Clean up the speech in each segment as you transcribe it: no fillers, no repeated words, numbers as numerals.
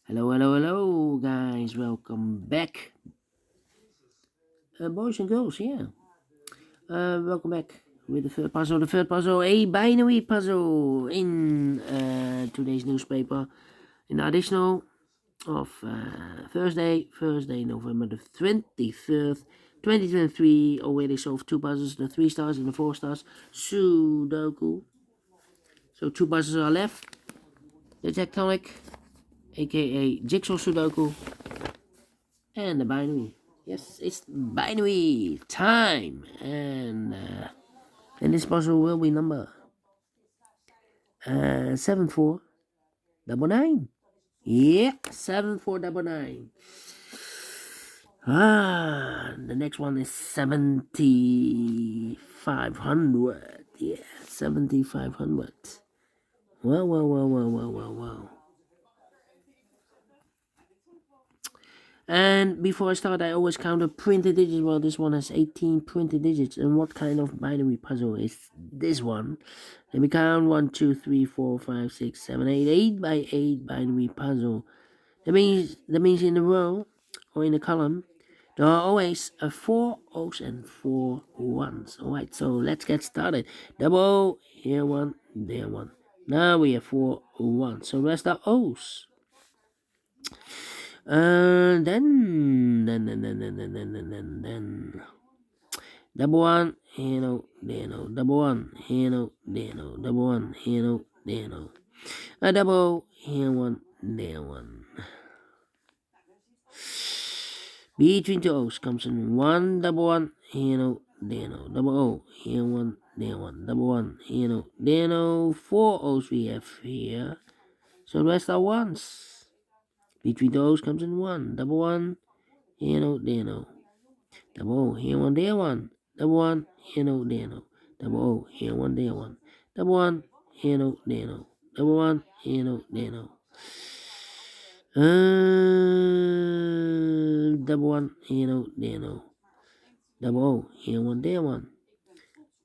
Hello, guys. Welcome back, boys and girls. Yeah, welcome back with the third puzzle. The third puzzle, a binary puzzle in today's newspaper. In the additional of Thursday, November the 23rd, 2023. Already solved two puzzles, the 3 stars and the 4 stars Sudoku. So 2 puzzles are left. The tectonic, aka Jigsaw Sudoku, and the binary. Yes, it's binary time, and this puzzle will be number 7499. Yeah, 7499. The next one is 7500. Yeah, 7500. Well. And before I start, I always count the printed digits. Well, this one has 18 printed digits. And what kind of binary puzzle is this one? Let me count. 1, 2, 3, 4, 5, 6, 7, 8. 8 by 8 binary puzzle. That means in a row or in a column, there are always 4 O's and 4 1s. Alright, so let's get started. Double O, here 1, there 1. Now we have 4 1s. So rest are O's. Then double one, double one, double one, a double, here one, there one. Between two O's comes in one, double one, double O, here one, there one, double one, there no, 4 O's we have here, so the rest are ones. Between those comes in 1, double one, there no. Double O, here 1, there 1. Double 1, here there no. Double O, here 1, there 1. Double 1, here there no. Double 1, here there no. Double 1, here there no. Double O, here 1, there 1.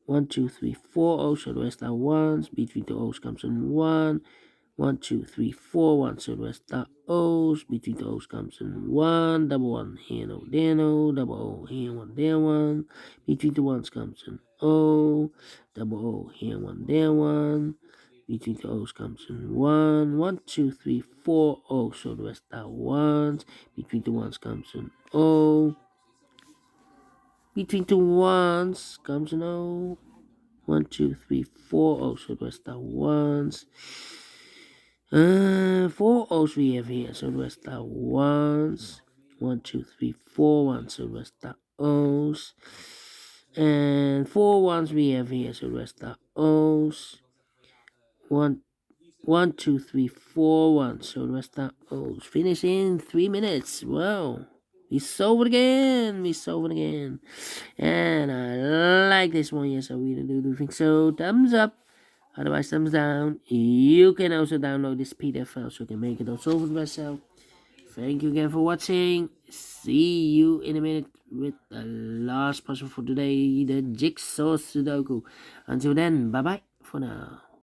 1, 2, 3, 4 O's, so the rest are ones. Between the O's comes in 1. 1, 2, 3, 4, 1, so the rest are O's. Between the O's comes in 1, double 1, here no, there no, double O, here 1, there 1. Between the ones comes in O, double O, here 1, there 1. Between the O's comes in 1, 1, 2, 3, 4 O's, so the rest are ones. Between the ones comes in O. Between the ones comes in O. 1, 2, 3, 4 O's, so the rest are ones. 4 O's we have here, so the rest are ones. 1, 2, 3, 4 1, so the rest are O's. And 4 ones we have here, so the rest are O's. 1, 2, 3, 4 1, so the rest are O's. Finish in 3 minutes. Wow. We solved it again. And I like this one, yes, I really do think so. Thumbs up. Otherwise, thumbs down. You can also download this PDF file so you can make it or solve it myself. Thank you again for watching. See you in a minute with the last puzzle for today, the Jigsaw Sudoku. Until then, bye-bye for now.